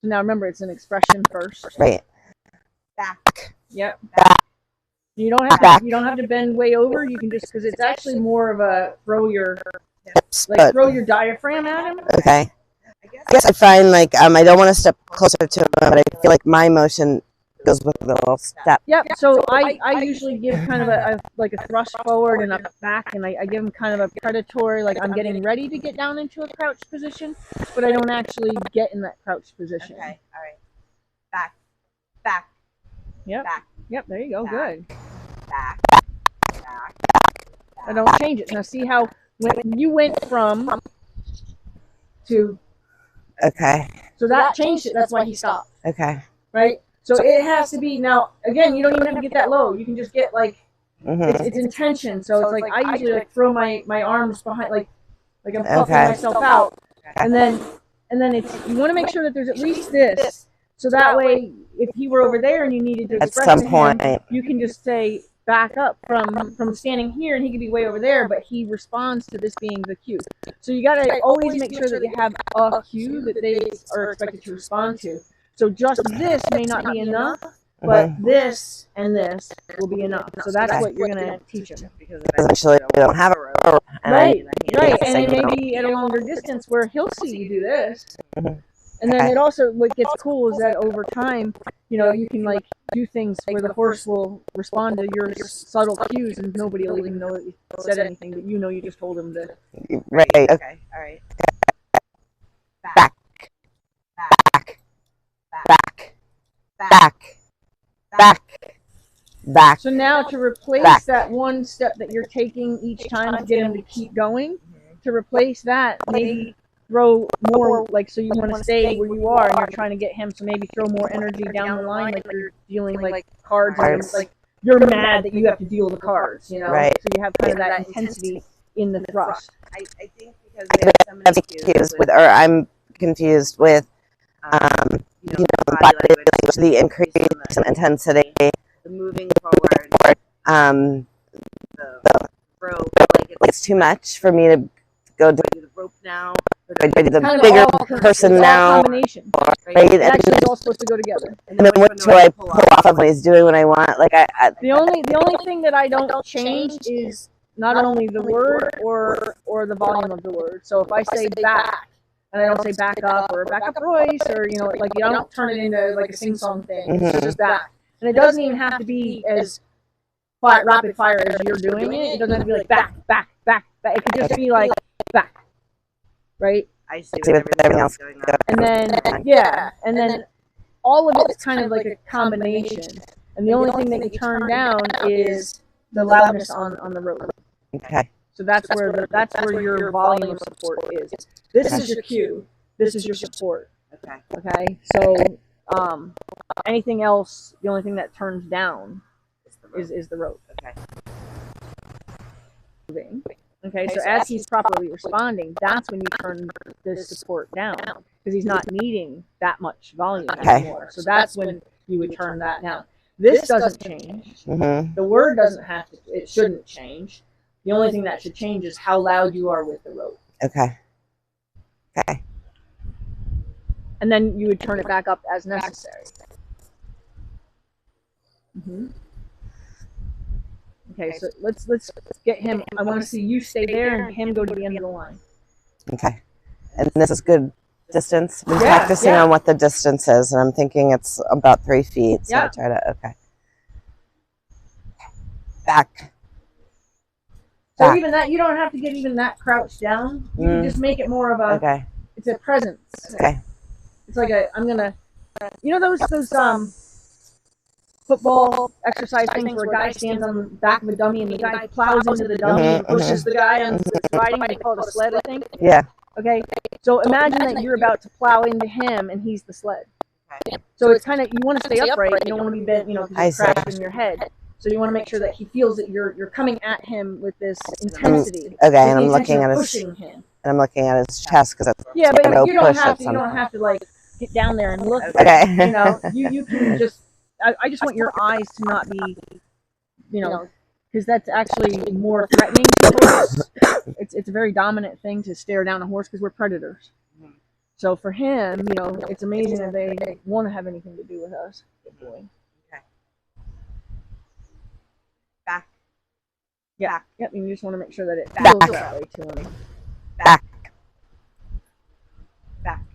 So now remember, it's an expression first. Right. Back. Yep. Back. You don't have to bend way over. You can just, because it's actually more of a throw your diaphragm at him. Okay. I guess I find like I don't want to step closer to him, but I feel like my motion goes with the little step. Yep. So I usually give kind of a thrust forward and a back, and I give him kind of a predatory, like I'm getting ready to get down into a crouch position, but I don't actually get in that crouch position. Okay. All right. Back. Back. Yep. Back. Yep. There you go. Back. Good. Back. Back. I don't change it. Now see how when you went from to. Okay. So that changed it. That's why he stopped. Okay. Right. So it has to be now. Again, you don't even have to get that low. You can just get like it's intention. So it's like I usually like throw my arms behind, like I'm puffing myself out, and then it's, you want to make sure that there's at least this. So that way, if he were over there and you needed to express at some point, you can just say back up from standing here, and he could be way over there, but he responds to this being the cue. So you got to always make sure that you have a cue that they are expected to respond to. So just this may not be enough, but this and this will be enough. So that's what you're going to teach him. Because eventually you don't have a rope. Right. And it may be at a longer distance where he'll see you do this. And then it also, what gets cool is that over time, you can like do things where the horse will respond to your subtle cues, and nobody will even know that you said anything, but you just told him to. Right. Okay. All right. Back. Back. Back. Back. Back. Back. So now to replace that one step that you're taking each time to get him to keep going, to replace that, maybe throw more, like, so you want to stay where you are and you're trying to get him, so maybe throw more energy down the line, like you're dealing like cards, and like you're mad that you have to deal the cards, Right. So you have kind of that intensity in the thrust. I think because we have so many cues or I'm confused with body language, the increase in intensity, the moving forward, the rope, it's too much for me to go do the rope now. the Kind of bigger all person now. Combination. Right? It actually is all supposed to go together. And then what do I pull off of when he's doing what I want? Like the only thing that I don't change is not only the word or the volume of the word. So if I say back, and I don't say back up or back up Royce, or like I don't turn it into like a sing-song thing. It's just back. And it doesn't even have to be as rapid fire as you're doing it. It doesn't have to be like back, back, back, back. It could just be like back. Right? I see with everything else going on. And then all of it's kind of like a combination. And the only thing that you turn down is the loudness on the rope. Okay. So that's where your volume of support is. This is your cue. This is your support. Okay. Okay. So anything else, the only thing that turns down is the rope. Okay. Okay. So as he's properly responding, that's when you turn the support down, because he's not needing that much volume anymore. So that's when you would turn that down. This doesn't change. The word doesn't have to. It shouldn't change. The only thing that should change is how loud you are with the rope. Okay. And then you would turn it back up as necessary. Okay, so let's get him. I want to see you stay there and him go to the end of the line. Okay. And this is good distance. I'm practicing on what the distance is, and I'm thinking it's about 3 feet. So I try to, Back. So even that, you don't have to get even that crouched down. You can just make it more of a, it's a presence. Okay. It's like those football exercise things where a guy stands on the back of a dummy and the guy plows into the dummy and pushes the guy on that's riding. They call it a sled, I think. Yeah. Okay. So imagine that you're about to plow into him and he's the sled. So it's kind of, you want to stay upright. You don't want to be bent, because you're crashing your head. So you want to make sure that he feels that you're coming at him with this intensity. Okay, and I'm looking at his pushing him. And I'm looking at his chest because that's but you don't have to like get down there and look. Okay. You can just. I just want your eyes to not be, because that's actually more threatening to a horse. It's a very dominant thing to stare down a horse because we're predators. So for him, you know, it's amazing that they want to have anything to do with us. Good boy. Okay. Back. Yeah. Back. Yep. And you just want to make sure that it Back. feels that way to him. Back. Back.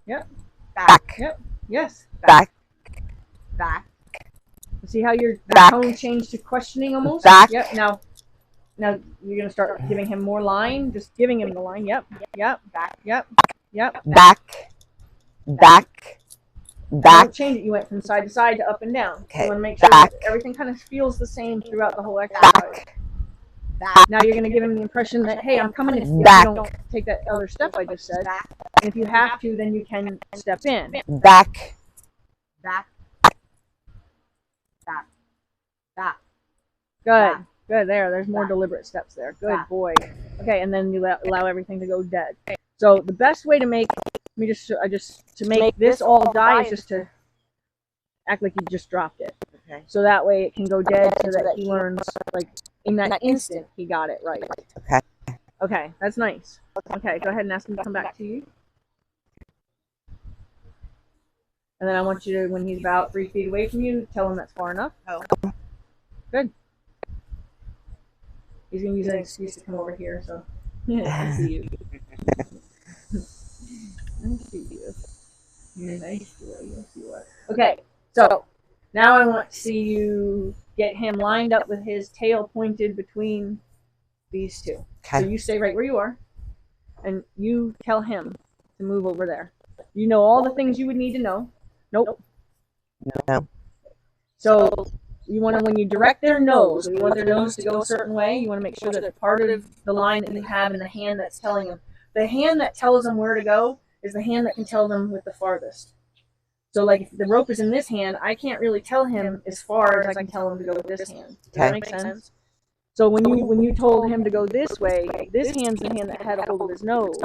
Yep. Back. Yep. Yes. Back. Back. See how your Back. tone changed to questioning almost? Back. Yep. Now you're gonna start giving him more line. Just giving him the line. Yep. Yep. Back. Yep. Yep. Back. Back. Don't Back. change it. You went from side to side to up and down. Okay. You want to make sure Back. that everything kind of feels the same throughout the whole exercise. Back. Back. Now you're going to give him the impression that, hey, I'm coming if you Back. don't take that other step I just said. Back. And if you have to, then you can step in. Back. Back. Back. Back. Good. Back. Good. There's more Back. deliberate steps there. Good Back. boy. Okay, and then you allow everything to go dead. So the best way to make to make this all die is just to act like you just dropped it. Okay. So that way it can go dead so that he learns, like, in that instant he got it right. Okay. Okay, that's nice. Okay, go ahead and ask him to come back to you. And then I want you to, when he's about 3 feet away from you, tell him that's far enough. Oh. Good. He's going to use an excuse to come over here, so. I see you. I see you. You're a nice boy. Yes, you are. Okay, so now I want to see you get him lined up with his tail pointed between these two. So Okay. you stay right where you are, and you tell him to move over there. You know all the things you would need to know. Nope. No. So you want to, when you direct their nose, if you want their nose to go a certain way, you want to make sure that part of the line that you have in the hand that's telling them. The hand that tells them where to go is the hand that can tell them with the farthest. So, like, if the rope is in this hand, I can't really tell him as far as I can tell him to go with this hand. Does that Okay. make sense? So when you told him to go this way, this hand's the hand that had a hold of his nose.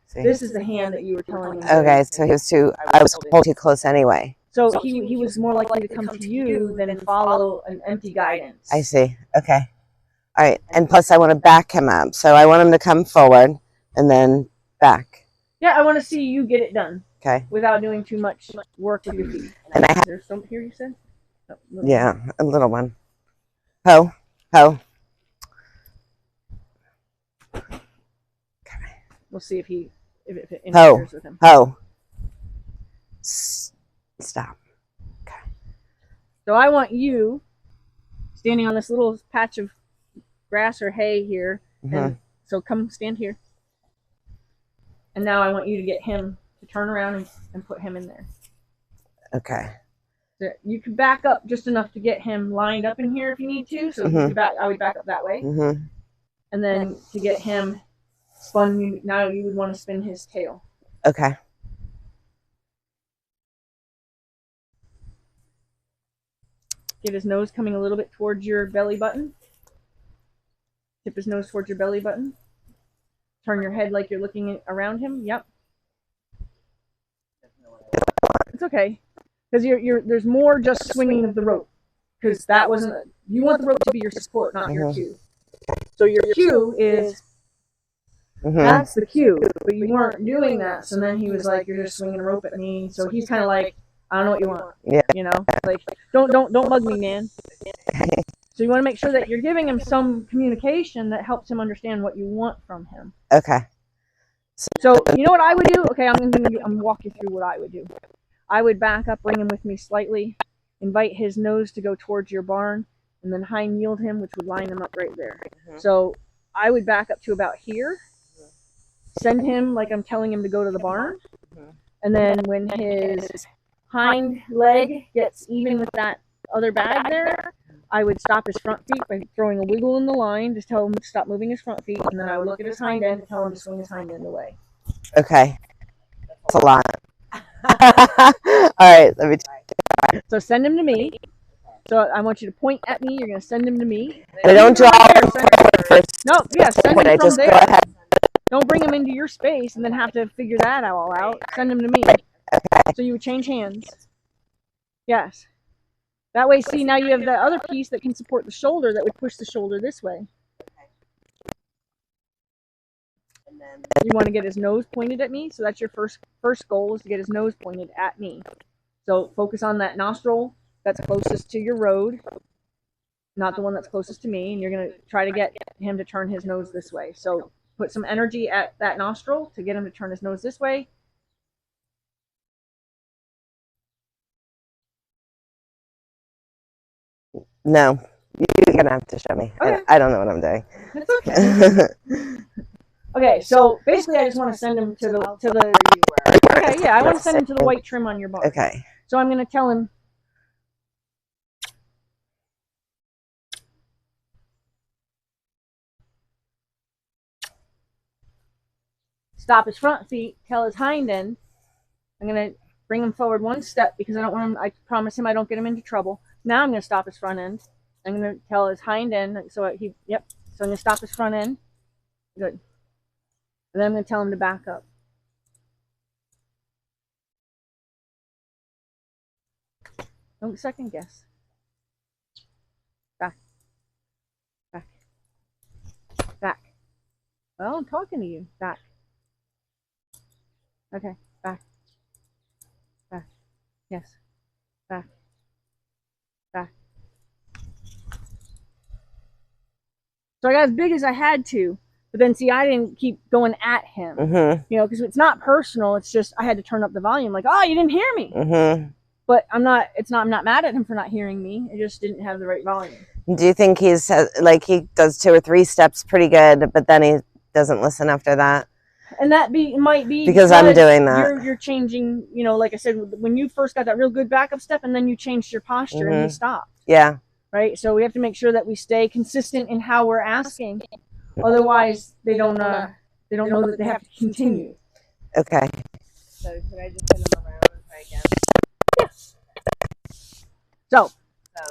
See. This is the hand that you were telling him. Okay, so he was I was holding too close anyway. So he was more likely to come to you than follow an empty guidance. I see. Okay. All right. And plus I want to back him up. So I want him to come forward and then back. Yeah, I want to see you get it done Okay. without doing too much work with your feet. And I have, There's some here, you said? Oh, little- yeah, a little one. Ho. Ho. We'll see if it Ho. interferes with him. Ho. Stop. So I want you standing on this little patch of grass or hay here. And so come stand here. And now I want you to get him to turn around and put him in there. Okay. So you can back up just enough to get him lined up in here if you need to. So I would back up that way. And then to get him spun, now you would want to spin his tail. Okay. Get his nose coming a little bit towards your belly button. Tip his nose towards your belly button. Turn your head like you're looking around him. Yep. It's okay. Because there's more just swinging of the rope. Because that wasn't, you want the rope to be your support, not your cue. So your cue is, that's the cue. But you weren't doing that. So then he was like, you're just swinging a rope at me. So he's kind of like, I don't know what you want. Yeah. You know, like, don't bug me, man. So you want to make sure that you're giving him some communication that helps him understand what you want from him. Okay. So you know what I would do? Okay, I'm gonna walk you through what I would do. I would back up, bring him with me slightly, invite his nose to go towards your barn, and then hind yield him, which would line him up right there. So I would back up to about here, send him like I'm telling him to go to the barn, and then when his hind leg gets even with that other bag there, I would stop his front feet by throwing a wiggle in the line, just tell him to stop moving his front feet, and then I would look at his hind end and tell him to swing his hind end away. Okay. That's a lot. All right. Let me try. So send him to me. So I want you to point at me. You're going to send him to me. I don't draw first. No, yeah, send When him I from just go there. ahead. Don't bring him into your space and then have to figure that all out. Send him to me. Okay. So you would change hands. Yes. That way, see, now you have the other piece that can support the shoulder that would push the shoulder this way. you want to get his nose pointed at me. So that's your first goal, is to get his nose pointed at me. So focus on that nostril that's closest to your road, not the one that's closest to me, and you're going to try to get him to turn his nose this way. So put some energy at that nostril to get him to turn his nose this way. No, you're going to have to show me. Okay. I don't know what I'm doing. It's okay. Okay, so basically I just want to send him to the okay, yeah, I want to send him to the white trim on your bar. Okay. So I'm going to tell him, stop his front feet, tell his hind end. I'm going to bring him forward one step because I don't want him, I promise him I don't get him into trouble. Now I'm going to stop his front end. I'm going to tell his hind end, so so I'm going to stop his front end. Good. And then I'm going to tell him to back up. Don't second guess. Back. Back. Back. Well, I'm talking to you. Back. Okay. Back. Back. Yes. Back. Back. So I got as big as I had to, but then see, I didn't keep going at him. Mm-hmm. You know, because it's not personal. It's just I had to turn up the volume. Like, oh, you didn't hear me. Mm-hmm. But I'm not mad at him for not hearing me. I just didn't have the right volume. Do you think he's like he does 2 or 3 steps pretty good, but then he doesn't listen after that? And that might be because I'm doing that. You're changing, you know, like I said, when you first got that real good backup step, and then you changed your posture and he stopped. Yeah. Right. So we have to make sure that we stay consistent in how we're asking. Otherwise, they don't know that they have to continue. Okay. So could I just send them around and try again? So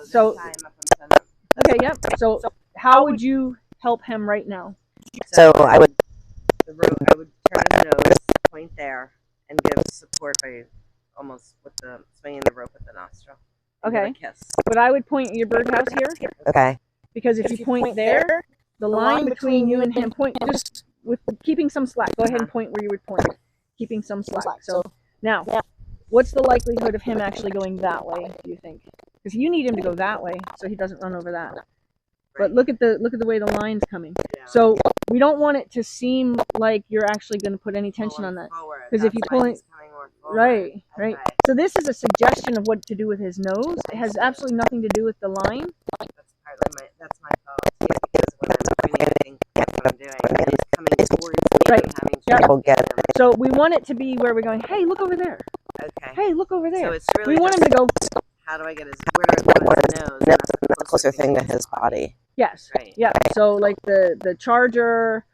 this time up and send them. okay, yep. So how would you help him right now? So I would I would turn his nose, point there, and give support by almost with the swinging the rope at the nostril. Okay. Give a kiss. But I would point your birdhouse here, okay. because if you point there, the line between you and him, point just with keeping some slack. Go ahead and point where you would point, keeping some slack. So now, what's the likelihood of him actually going that way, do you think? Because you need him to go that way so he doesn't run over that. But look at the way the line's coming. Yeah. So we don't want it to seem like you're actually going to put any tension on that. Because if you pull it, right. Okay. So this is a suggestion of what to do with his nose. It has absolutely nothing to do with the line. That's my fault. Too, because when I'm pointing, that's what I'm doing. And he's coming towards me. Right. I'm having Yeah. People get it. So we want it to be where we're going, hey, look over there. Okay. Hey, look over there. So it's really We want him to go, how do I get his? Where do I put his nose? That's the closer thing to his body. yes. Right. Yeah. So like the charger,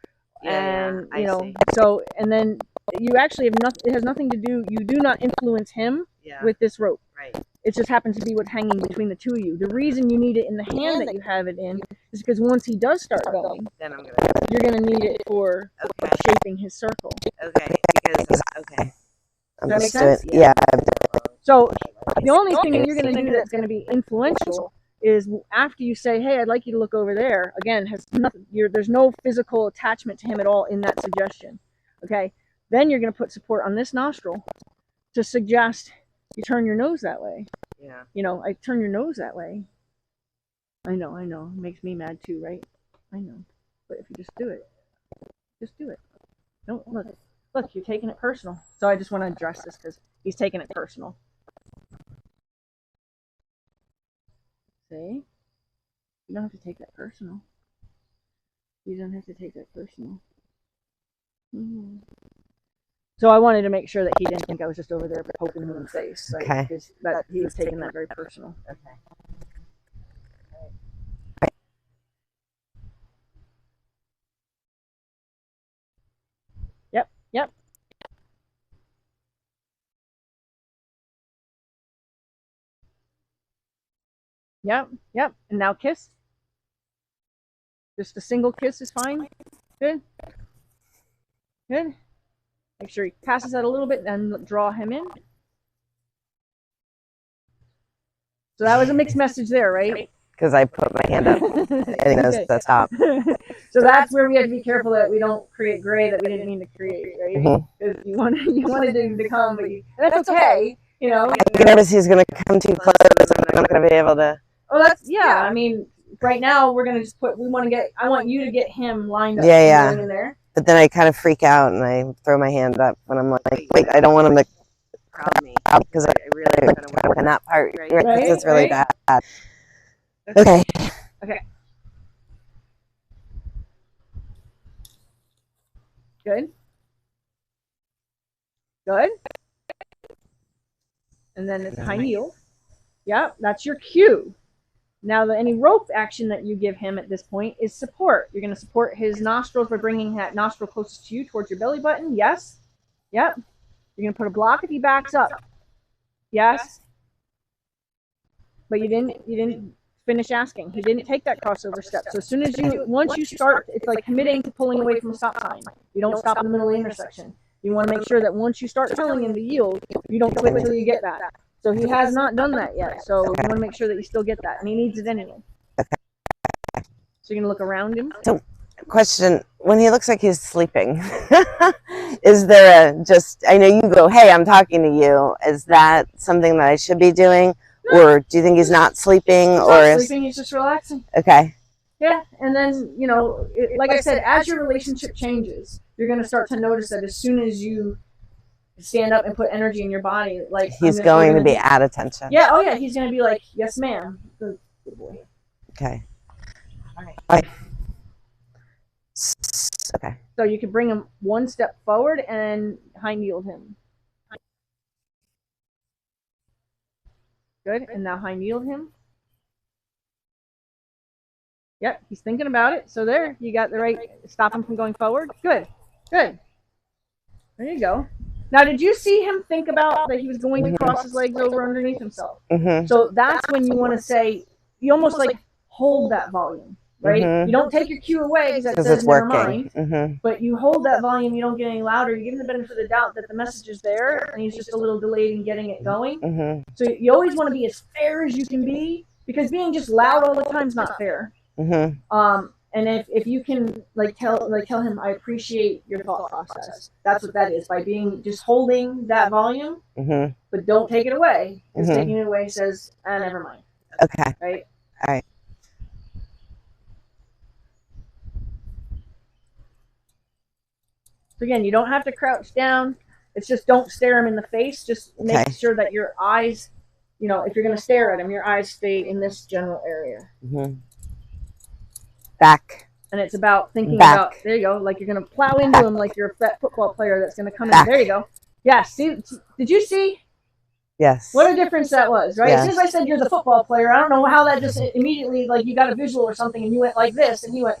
and I you know, see. so and then you actually have nothing. It has nothing to do. You do not influence him Yeah. with this rope. Right. It just happens to be what's hanging between the two of you. The reason you need it in the hand that you have it in is because once he does start going, Then I'm gonna. you're going to need it for Okay. shaping his circle. Okay. Because okay. I'm Does that just make doing. sense? Yeah. So the only thing that you're going to do that's going to be influential is after you say, hey, I'd like you to look over there, again, has nothing, there's no physical attachment to him at all in that suggestion. Okay. Then you're going to put support on this nostril to suggest you turn your nose that way. Yeah. You know, I turn your nose that way. I know. It makes me mad too, right? I know. But if you just do it. Don't look, you're taking it personal. So I just want to address this because he's taking it personal. See? You don't have to take that personal. You don't have to take that personal. Mm-hmm. So I wanted to make sure that he didn't think I was just over there poking him in the face. Like, Okay. because that he was taking that very personal. Okay. Yep. Yep. And now kiss. Just a single kiss is fine. Good. Make sure he passes that a little bit and draw him in. So that was a mixed message there, right? Because I put my hand up. I think that's the top. So that's where we have to be careful that we don't create gray that we didn't mean to create, right? Mhm. Because you wanted him to come, but and that's okay, you know. I get nervous he's going to come too close and I'm not going to be able to. Oh, that's yeah. I mean, right now we're gonna just put. I want you to get him lined up. Yeah. In there. But then I kind of freak out and I throw my hand up when I'm like, wait, I don't want him to Crowd me. because I really kind of kind of in that part. Right. Right, 'cause it's really Right. bad. Okay. Good. Good. And then it's high heel. Yep, that's your cue. Now, any rope action that you give him at this point is support. You're going to support his nostrils by bringing that nostril closest to you towards your belly button. Yes. Yep. You're going to put a block if he backs up. Yes. But you didn't finish asking. He didn't take that crossover step. So as soon as once you start, it's like committing to pulling away from a stop sign. You don't stop in the middle of the intersection. You want to make sure that once you start telling him to yield, you don't quit until you get that. So he has not done that yet. So you want to make sure that you still get that, and he needs it anyway. So you're gonna look around him. So, question: when he looks like he's sleeping, is there I know you go, hey, I'm talking to you. Is that something that I should be doing, or do you think he's not sleeping, Sleeping, he's just relaxing. Okay. Yeah, and then like I said, as your relationship changes, you're gonna start to notice that as soon as you stand up and put energy in your body, like he's going to be at attention. Yeah. Oh yeah. He's going to be like, yes, ma'am. Good boy. Okay. All right. Okay. So you can bring him one step forward and hind yield him. Good. And now hind yield him. Yep. He's thinking about it. So there, you got the right. Stop him from going forward. Good. Good. There you go. Now, did you see him think about that he was going to cross his legs over underneath himself? Mm-hmm. So that's when you want to say, you almost like hold that volume, right? Mm-hmm. You don't take your cue away because it's never working. Mind, mm-hmm. But you hold that volume, you don't get any louder. You give him the benefit of the doubt that the message is there and he's just a little delayed in getting it going. Mm-hmm. So you always want to be as fair as you can be, because being just loud all the time is not fair. Mm-hmm. And if you can tell him, I appreciate your thought process. That's what that is, by being just holding that volume, mm-hmm. but don't take it away. Because Mm-hmm. taking it away says, never mind. Okay. Right. All right. So again, you don't have to crouch down. It's just don't stare him in the face. Just make sure that your eyes, if you're going to stare at him, your eyes stay in this general area. Mm-hmm. Back. And it's about thinking about, there you go, like you're going to plow into him like you're a fat football player that's going to come in. There you go. Yeah, see, did you see? Yes. What a difference that was, right? Yes. As soon as I said you're the football player, I don't know how that just immediately, like you got a visual or something and you went like this and he went.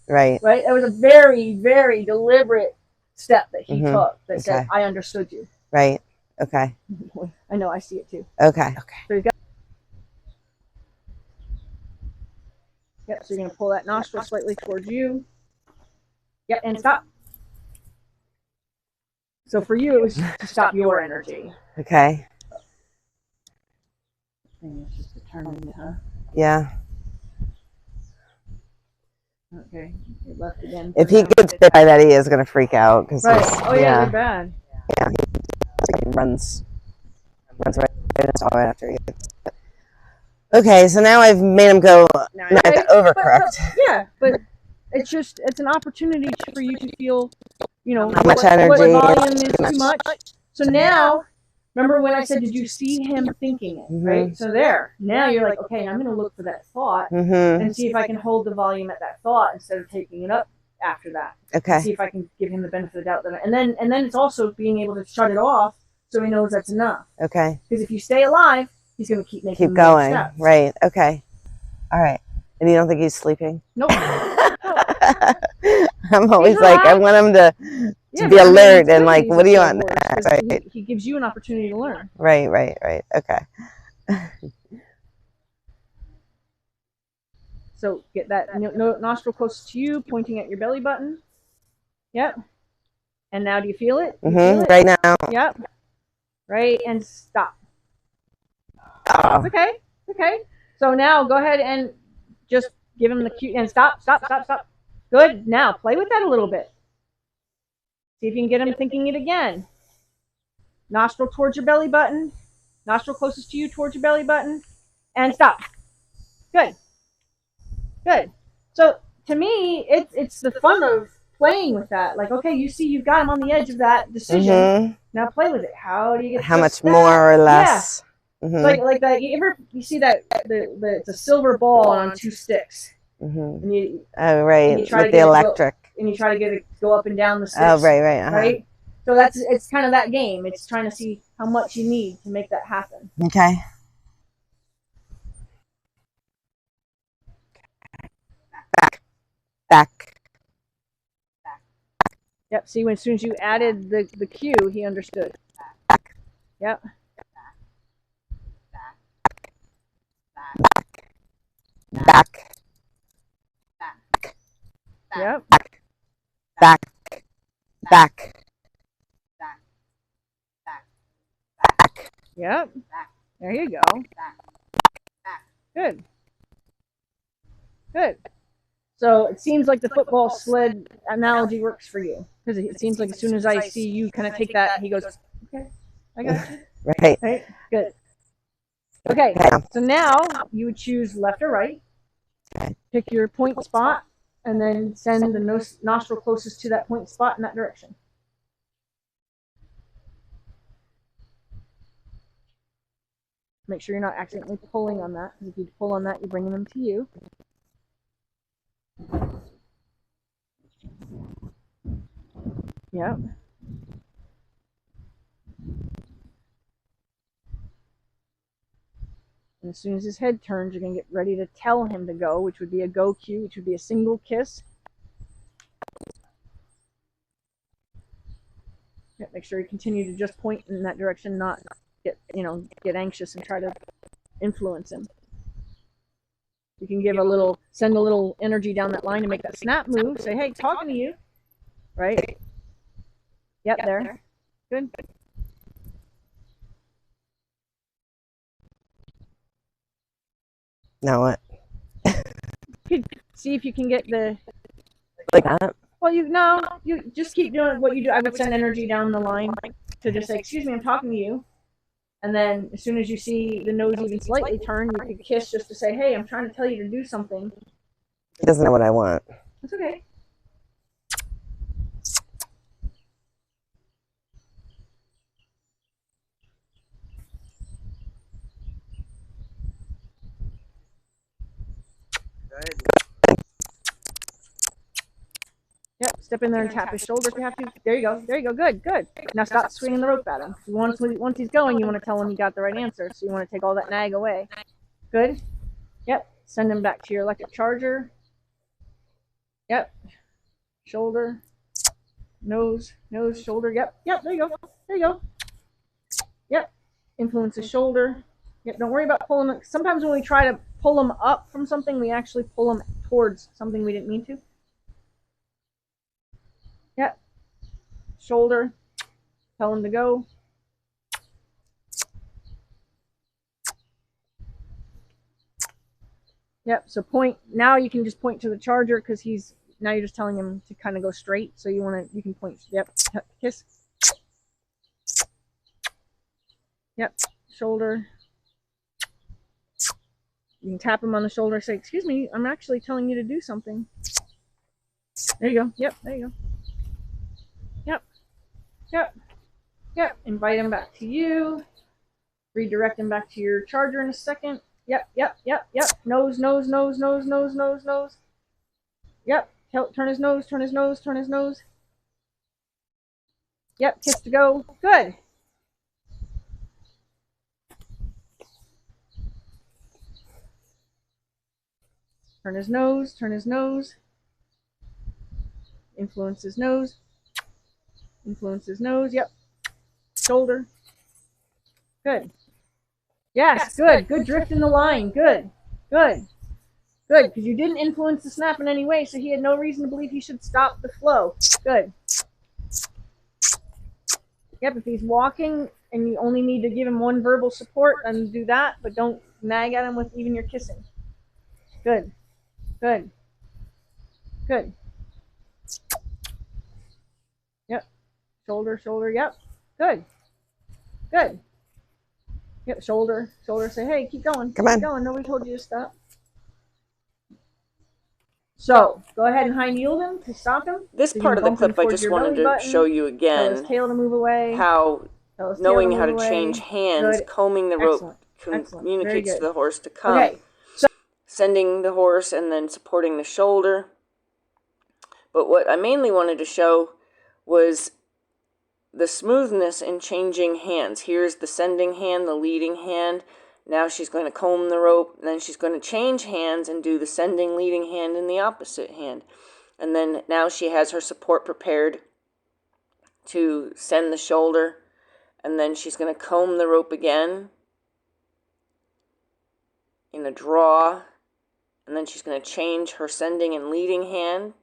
Right. Right? It was a very, very deliberate step that he took that said, I understood you. Right. Okay. I know, I see it too. Okay. So you got. Yep, so you're going to pull that nostril slightly towards you. Yep, and stop. So for you, it was to stop your energy. Okay. Thing is just determined, huh? Yeah. Okay, it left again. If he gets bit by that, he is going to freak out. Right. Oh, yeah, they're bad. Yeah. He runs right after he gets bit. Okay, so now I've made him go. Now I have to overcorrect. But it's an opportunity for you to feel, how much energy, what volume is too much. So now, remember when I said, did you see him thinking it, right? So there, now you're like, okay, I'm going to look for that thought and see if I can hold the volume at that thought instead of taking it up after that. Okay. See if I can give him the benefit of the doubt. And then it's also being able to shut it off so he knows that's enough. Okay. Because if you stay alive, he's going to keep going. Steps. Right. Okay. All right. And you don't think he's sleeping? Nope. I'm always like, I want him to be alert and like, what do you want? Right. He gives you an opportunity to learn. Right. Okay. So get that nostril close to you, pointing at your belly button. Yep. And now do you feel it? Feel it? Right now. Yep. Right, and stop. Oh. Okay. So now go ahead and just give him the cue and stop. Good. Now play with that a little bit. See if you can get him thinking it again. Nostril towards your belly button. Nostril closest to you towards your belly button. And stop. Good. Good. So to me, it's the fun of playing with that. Like, okay, you see you've got him on the edge of that decision. Mm-hmm. Now play with it. How do you get How much that? more or less? Yeah. Mm-hmm. Like that. You see that it's a silver ball on 2 sticks. Mm-hmm. And you, Oh, right. and you try With to the get electric. and you try to get it go up and down the sticks. Oh, right, right. Uh-huh. Right. So it's kind of that game. It's trying to see how much you need to make that happen. Okay. Back. Yep. See, as soon as you added the cue, he understood. Yep. Back. Yep. Back. Back. Yep. There you go. Good. Good. So it seems like the football sled analogy works for you, because it seems like as soon as I see you kind of take that, he goes, okay, I got you. Right. Right? Good. Okay. So now you would choose left or right. Pick your point spot, and then send the nostril closest to that point spot in that direction. Make sure you're not accidentally pulling on that, because if you pull on that, you're bringing them to you. Yep. And as soon as his head turns, you're going to get ready to tell him to go, which would be a go cue, which would be a single kiss. Yep, make sure you continue to just point in that direction, not get anxious and try to influence him. You can send a little energy down that line to make that snap move. Say, hey, talking to you. Right? Yep, there. Good. Now what? See if you can get the... Like that? Well, you just keep doing what you do. I would send energy down the line to just say, excuse me, I'm talking to you. And then as soon as you see the nose even slightly turn, you could kiss just to say, hey, I'm trying to tell you to do something. He doesn't know what I want. That's okay. Good. Yep, step in there and tap his shoulder if you have to. There you go. There you go. Good, good. Now stop swinging the rope at him. Once he's going, you want to tell him you got the right answer. So you want to take all that nag away. Good. Yep. Send him back to your electric charger. Yep. Shoulder. Nose. Nose. Shoulder. Yep. Yep. There you go. There you go. Yep. Influence his shoulder. Yep. Don't worry about pulling him. Sometimes when we try to pull him up from something, we actually pull him towards something we didn't mean to. Yep. Shoulder. Tell him to go. Yep. So point. Now you can just point to the charger because now you're just telling him to kind of go straight. So you can point. Yep. Kiss. Yep. Shoulder. You can tap him on the shoulder. Say, excuse me, I'm actually telling you to do something. There you go. Yep. There you go. Yep. Yep. Yep. Invite him back to you. Redirect him back to your charger in a second. Yep. Yep. Yep. Yep. Nose, nose, nose, nose, nose, nose, nose. Yep. Turn his nose, turn his nose, turn his nose. Yep. Kiss to go. Good. Turn his nose, turn his nose. Influence his nose. Influence his nose. Yep. Shoulder. Good. Yes, good. Good drift in the line. Good. Good. Good, because you didn't influence the snap in any way, so he had no reason to believe he should stop the flow. Good. Yep, if he's walking and you only need to give him one verbal support, then do that, but don't nag at him with even your kissing. Good. Good. Good. shoulder, shoulder. Yep. Good. Good. Yep. Shoulder, shoulder. Say, hey, keep going. Come on. Keep going. Nobody told you to stop. So go ahead and high kneel him to stop him. This So part of the bump him clip I towards just your wanted belly to button. show you Tell his again tail to move away. how Tell his tail knowing to how to move away. change hands, Good. combing the rope Excellent. Very communicates to good. the horse to come. Okay. So Sending the horse and then supporting the shoulder. But what I mainly wanted to show was the smoothness in changing hands. Here's the sending hand, the leading hand. Now she's going to comb the rope, and then she's going to change hands and do the sending, leading hand in the opposite hand. And then now she has her support prepared to send the shoulder, and then she's going to comb the rope again in a draw, and then she's going to change her sending and leading hand.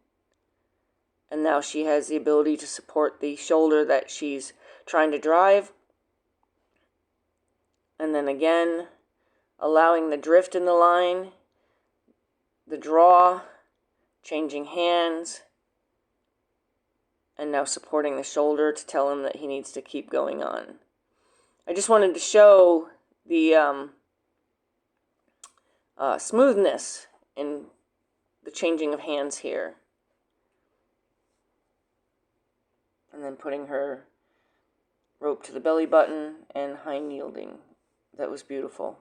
And now she has the ability to support the shoulder that she's trying to drive. And then again, allowing the drift in the line, the draw, changing hands, and now supporting the shoulder to tell him that he needs to keep going on. I just wanted to show the smoothness in the changing of hands here. And then putting her rope to the belly button and high yielding. That was beautiful.